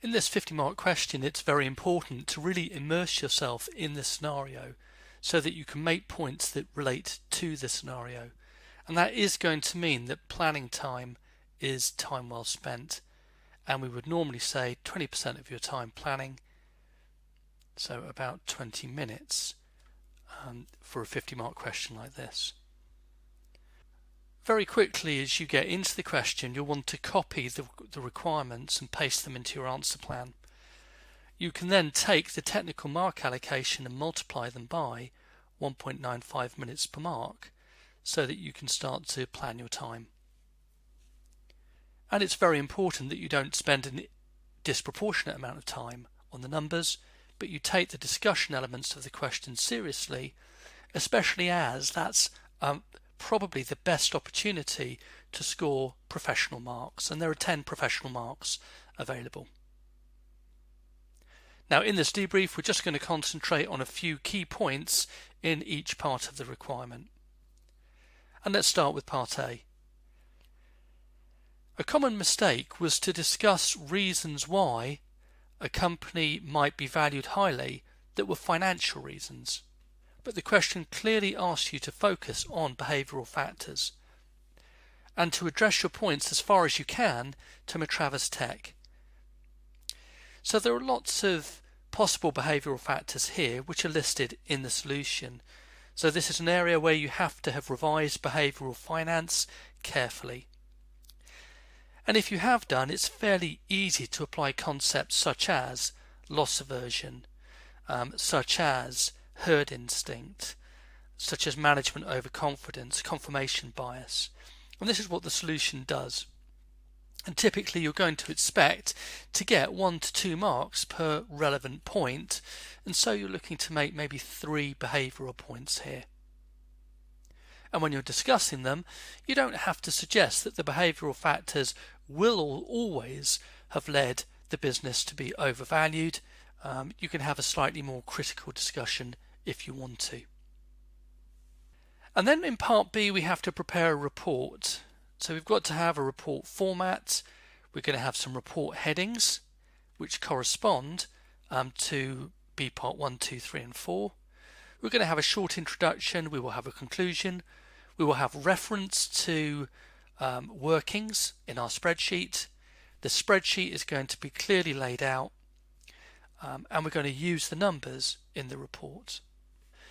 In this 50-mark question, it's very important to really immerse yourself in this scenario so that you can make points that relate to the scenario. And that is going to mean that planning time is time well spent. And we would normally say 20% of your time planning, so about 20 minutes for a 50-mark question like this. Very quickly, as you get into the question, you'll want to copy the requirements and paste them into your answer plan. You can then take the technical mark allocation and multiply them by 1.95 minutes per mark so that you can start to plan your time. And it's very important that you don't spend a disproportionate amount of time on the numbers, but you take the discussion elements of the question seriously, especially as that's probably the best opportunity to score professional marks, and there are 10 professional marks available. Now in this debrief, we're just going to concentrate on a few key points in each part of the requirement. And let's start with part A. A common mistake was to discuss reasons why a company might be valued highly that were financial reasons. But the question clearly asks you to focus on behavioural factors and to address your points as far as you can to Matravers Tech. So there are lots of possible behavioural factors here which are listed in the solution. So this is an area where you have to have revised behavioural finance carefully. And if you have done, it's fairly easy to apply concepts such as loss aversion, such as herd instinct, such as management overconfidence, confirmation bias. And this is what the solution does. And typically you're going to expect to get 1 to 2 marks per relevant point, and so you're looking to make maybe 3 behavioural points here. And when you're discussing them, you don't have to suggest that the behavioural factors will always have led the business to be overvalued. You can have a slightly more critical discussion if you want to. And then in part B, we have to prepare a report. So we've got to have a report format. We're going to have some report headings which correspond to B part 1, 2, 3 and 4. We're going to have a short introduction. We will have a conclusion. We will have reference to workings in our spreadsheet. The spreadsheet is going to be clearly laid out. And we're going to use the numbers in the report.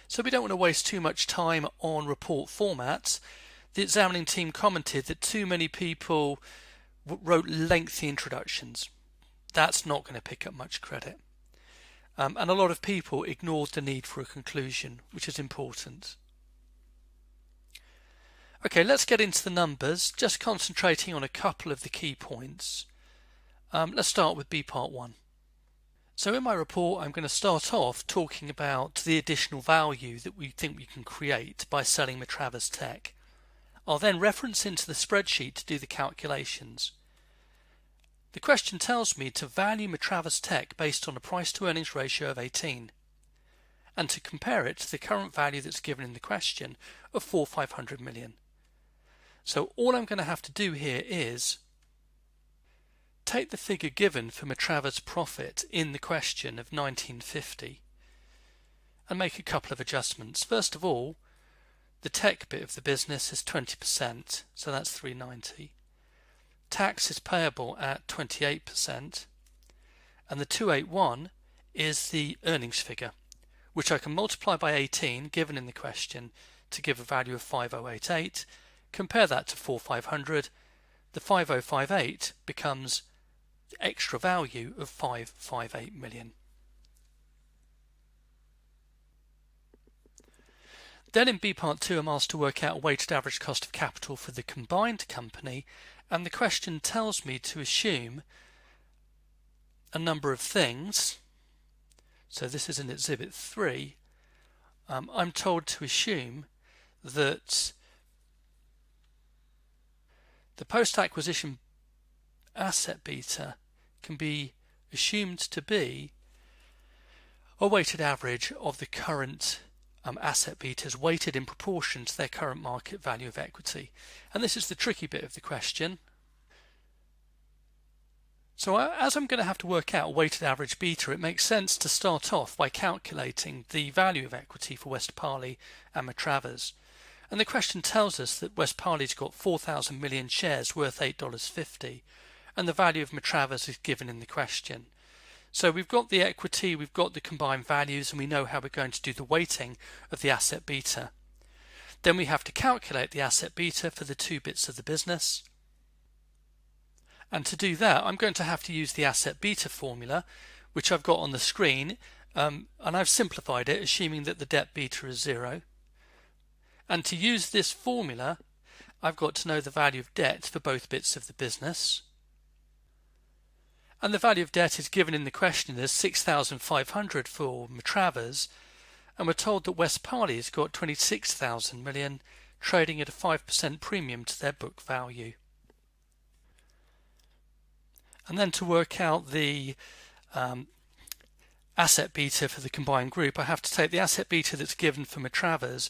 So we don't want to waste too much time on report formats. The examining team commented that too many people wrote lengthy introductions. That's not going to pick up much credit. And a lot of people ignored the need for a conclusion, which is important. Okay, let's get into the numbers, just concentrating on a couple of the key points. Let's start with B part 1. So in my report, I'm going to start off talking about the additional value that we think we can create by selling Matravers Tech. I'll then reference into the spreadsheet to do the calculations. The question tells me to value Matravers Tech based on a price to earnings ratio of 18 and to compare it to the current value that's given in the question of 4,500 million. So all I'm going to have to do here is take the figure given for Matravers profit in the question of 1950 and make a couple of adjustments. First of all, the tech bit of the business is 20%, so that's 390. Tax is payable at 28%, and the 281 is the earnings figure, which I can multiply by 18 given in the question to give a value of 5088. Compare that to 4,500. The 5058 becomes the extra value of 558 million. Then in B part 2, I'm asked to work out a weighted average cost of capital for the combined company, and the question tells me to assume a number of things. So this is in Exhibit 3. I'm told to assume that the post-acquisition asset beta can be assumed to be a weighted average of the current asset betas weighted in proportion to their current market value of equity. And this is the tricky bit of the question. So as I'm going to have to work out weighted average beta, it makes sense to start off by calculating the value of equity for Westparley and Matravers. And the question tells us that Westparley's got 4,000 million shares worth $8.50, and the value of Matravers is given in the question. So we've got the equity, we've got the combined values, and we know how we're going to do the weighting of the asset beta. Then we have to calculate the asset beta for the two bits of the business. And to do that, I'm going to have to use the asset beta formula, which I've got on the screen, and I've simplified it, assuming that the debt beta is 0. And to use this formula, I've got to know the value of debt for both bits of the business. And the value of debt is given in the question as 6,500 for Matravers, and we're told that Westparley has got 26,000 million, trading at a 5% premium to their book value. And then to work out the asset beta for the combined group, I have to take the asset beta that's given for Matravers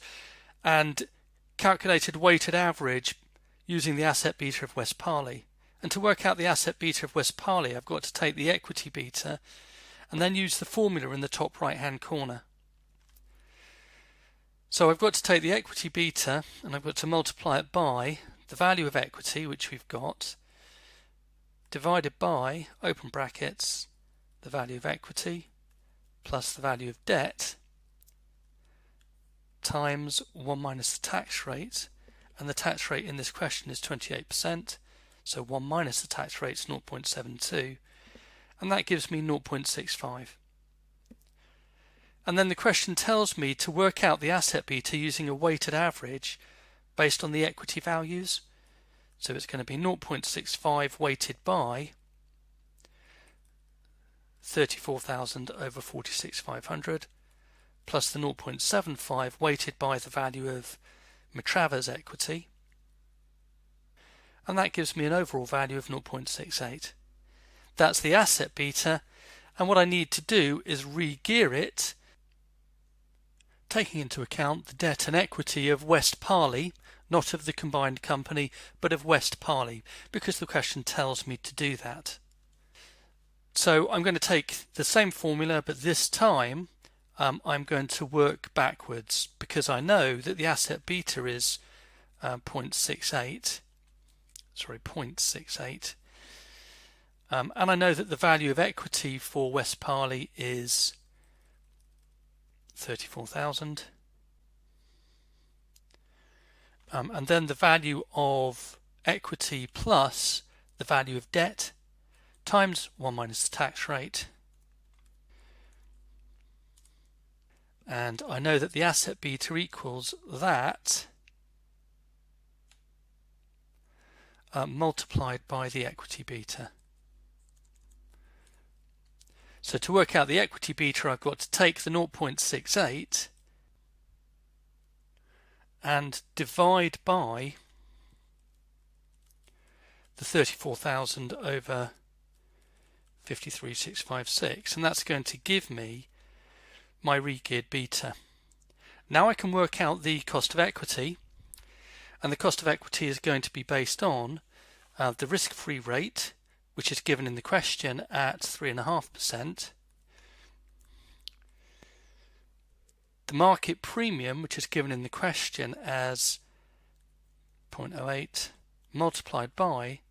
and calculated weighted average using the asset beta of Westparley. And to work out the asset beta of Westparley, I've got to take the equity beta and then use the formula in the top right hand corner. So I've got to take the equity beta and I've got to multiply it by the value of equity, which we've got, divided by, open brackets, the value of equity plus the value of debt times 1 minus the tax rate, and the tax rate in this question is 28%, so 1 minus the tax rate is 0.72, and that gives me 0.65. And then the question tells me to work out the asset beta using a weighted average based on the equity values. So it's going to be 0.65 weighted by 34,000 over 46,500 plus the 0.75 weighted by the value of Matravers equity, and that gives me an overall value of 0.68. That's the asset beta, and what I need to do is re-gear it, taking into account the debt and equity of Westparley, not of the combined company, but of Westparley, because the question tells me to do that. So I'm going to take the same formula, but this time I'm going to work backwards, because I know that the asset beta is 0.68, and I know that the value of equity for Westparley is 34,000. And then the value of equity plus the value of debt times 1 minus the tax rate. And I know that the asset beta equals that multiplied by the equity beta. So to work out the equity beta, I've got to take the 0.68 and divide by the 34,000 over 53,656, and that's going to give me my re-geared beta. Now I can work out the cost of equity, and the cost of equity is going to be based on the risk-free rate, which is given in the question at 3.5%, the market premium, which is given in the question as 0.08, multiplied by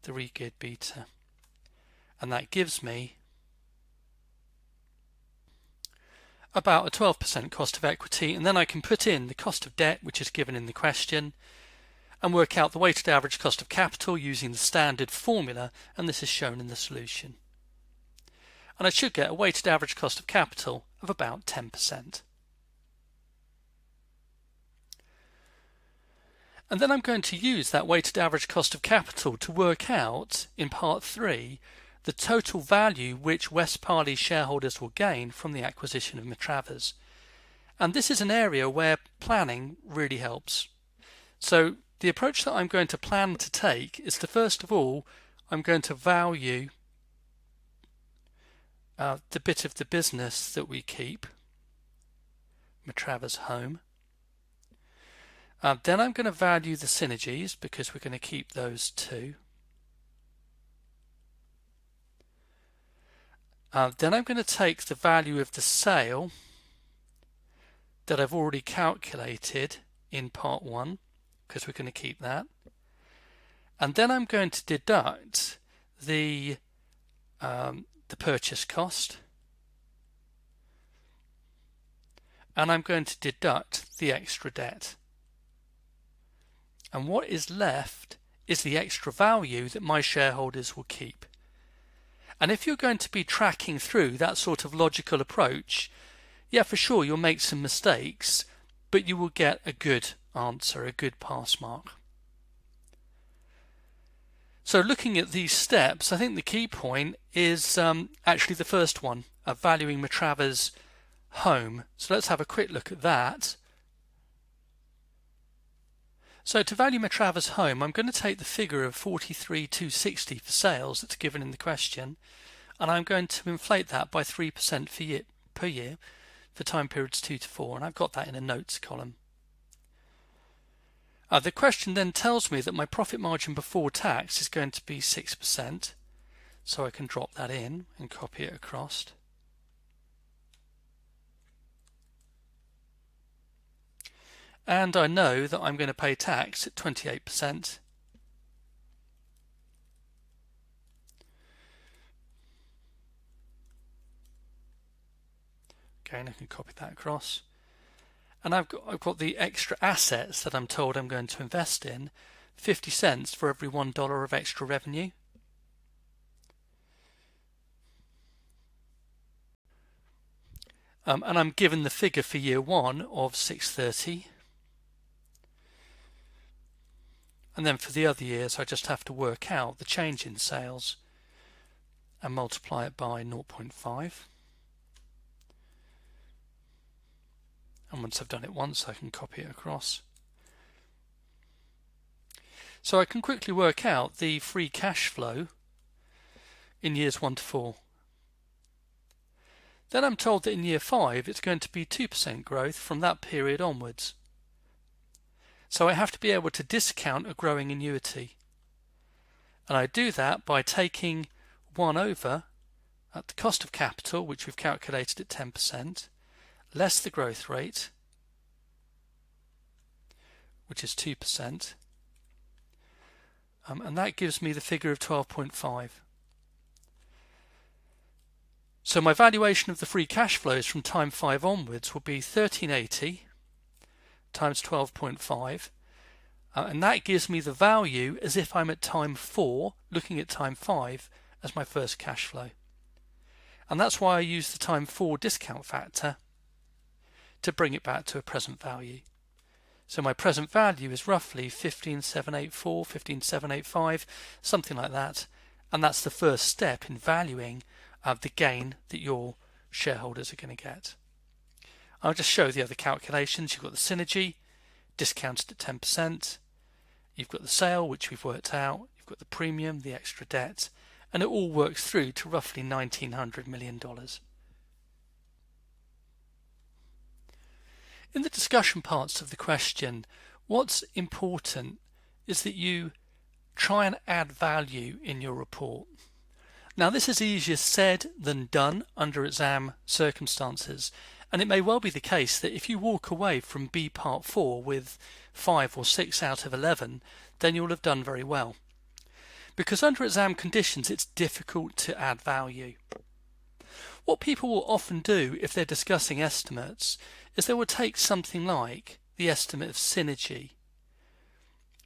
the re-geared beta, and that gives me about a 12% cost of equity. And then I can put in the cost of debt, which is given in the question, and work out the weighted average cost of capital using the standard formula, and this is shown in the solution. And I should get a weighted average cost of capital of about 10%. And then I'm going to use that weighted average cost of capital to work out, in part 3, the total value which Westparley shareholders will gain from the acquisition of Matravers. And this is an area where planning really helps. So the approach that I'm going to plan to take is to, first of all, I'm going to value the bit of the business that we keep, Matravers Home. Then I'm going to value the synergies, because we're going to keep those too. Then I'm going to take the value of the sale that I've already calculated in part 1, because we're going to keep that. And then I'm going to deduct the purchase cost. And I'm going to deduct the extra debt. And what is left is the extra value that my shareholders will keep. And if you're going to be tracking through that sort of logical approach, yeah, for sure, you'll make some mistakes, but you will get a good answer, a good pass mark. So looking at these steps, I think the key point is actually the first one, valuing Matrava's home. So let's have a quick look at that. So to value Matrava's home, I'm going to take the figure of 43,260 for sales that's given in the question, and I'm going to inflate that by 3% per year for time periods 2 to 4, and I've got that in a notes column. The question then tells me that my profit margin before tax is going to be 6%, so I can drop that in and copy it across. And I know that I'm going to pay tax at 28%. Again, I can copy that across. And I've got the extra assets that I'm told I'm going to invest in, 50 cents for every $1 of extra revenue. And I'm given the figure for year 1 of 630. And then for the other years, I just have to work out the change in sales and multiply it by 0.5. And once I've done it once, I can copy it across. So I can quickly work out the free cash flow in years 1 to 4. Then I'm told that in year 5, it's going to be 2% growth from that period onwards. So I have to be able to discount a growing annuity. And I do that by taking 1 over at the cost of capital, which we've calculated at 10%, less the growth rate, which is 2%, and that gives me the figure of 12.5. So my valuation of the free cash flows from time 5 onwards will be 1380 times 12.5, and that gives me the value as if I'm at time 4 looking at time 5 as my first cash flow. And that's why I use the time 4 discount factor to bring it back to a present value. So my present value is roughly 15,784, 15,785, something like that, and that's the first step in valuing the gain that your shareholders are going to get. I'll just show the other calculations. You've got the synergy, discounted at 10%. You've got the sale, which we've worked out. You've got the premium, the extra debt, and it all works through to roughly $1,900 million. In the discussion parts of the question, what's important is that you try and add value in your report. Now, this is easier said than done under exam circumstances, and it may well be the case that if you walk away from B Part 4 with 5 or 6 out of 11, then you'll have done very well. Because under exam conditions, it's difficult to add value. What people will often do if they're discussing estimates is they will take something like the estimate of synergy,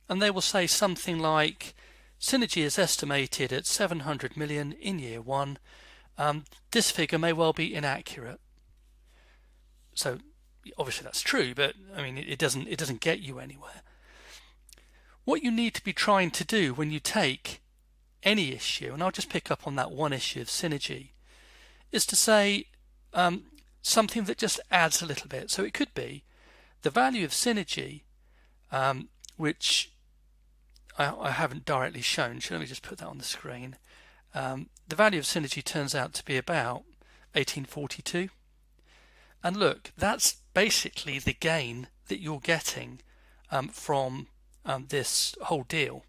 and they will say something like, synergy is estimated at 700 million in year 1. This figure may well be inaccurate. So obviously that's true, but I mean it doesn't get you anywhere. What you need to be trying to do when you take any issue, and I'll just pick up on that one issue of synergy, is to say something that just adds a little bit. So it could be the value of synergy, which I haven't directly shown. So let me just put that on the screen. The value of synergy turns out to be about 1842. And look, that's basically the gain that you're getting from this whole deal.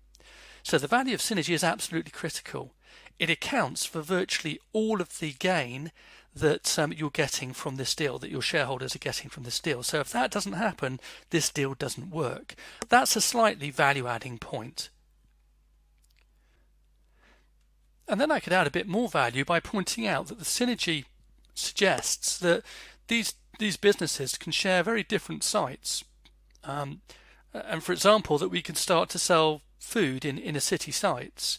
So the value of synergy is absolutely critical. it accounts for virtually all of the gain that you're getting from this deal, that your shareholders are getting from this deal. So if that doesn't happen, this deal doesn't work. That's a slightly value-adding point. And then I could add a bit more value by pointing out that the synergy suggests that these businesses can share very different sites. And for example, that we can start to sell food in inner city sites.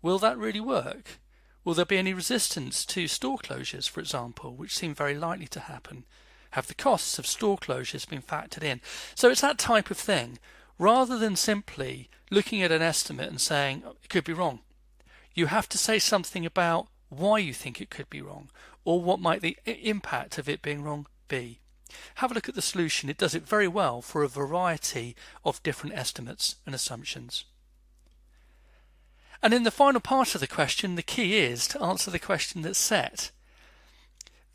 Will that really work? Will there be any resistance to store closures, for example, which seem very likely to happen? Have the costs of store closures been factored in? So it's that type of thing. Rather than simply looking at an estimate and saying, oh, it could be wrong, you have to say something about why you think it could be wrong, or what might the impact of it being wrong be. Have a look at the solution. It does it very well for a variety of different estimates and assumptions. And in the final part of the question, the key is to answer the question that's set.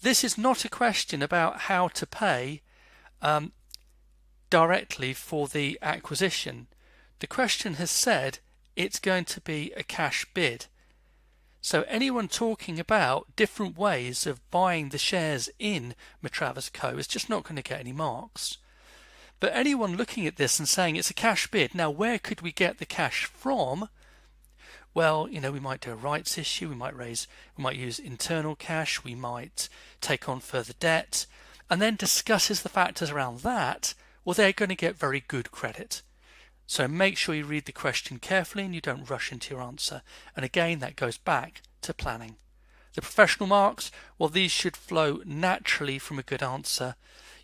This is not a question about how to pay directly for the acquisition. The question has said it's going to be a cash bid. So anyone talking about different ways of buying the shares in Matravers Co. is just not going to get any marks. But anyone looking at this and saying it's a cash bid, now where could we get the cash from? Well, we might do a rights issue, we might use internal cash, we might take on further debt, and then discusses the factors around that. Well, they're going to get very good credit. So make sure you read the question carefully and you don't rush into your answer. And again, that goes back to planning. The professional marks, well, these should flow naturally from a good answer.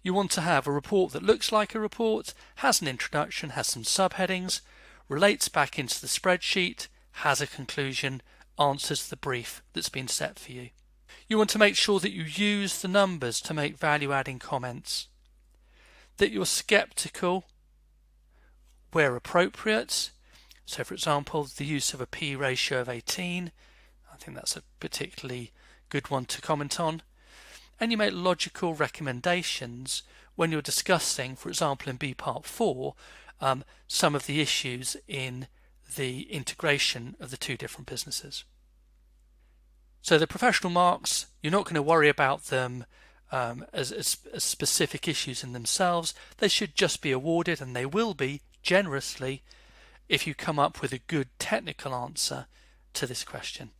You want to have a report that looks like a report, has an introduction, has some subheadings, relates back into the spreadsheet, has a conclusion, answers the brief that's been set for you. You want to make sure that you use the numbers to make value-adding comments, that you're skeptical where appropriate. So for example, the use of a P ratio of 18, I think that's a particularly good one to comment on. And you make logical recommendations when you're discussing, for example in B part 4, some of the issues in the integration of the two different businesses. So the professional marks, you're not going to worry about them as specific issues in themselves. They should just be awarded, and they will be generously if you come up with a good technical answer to this question.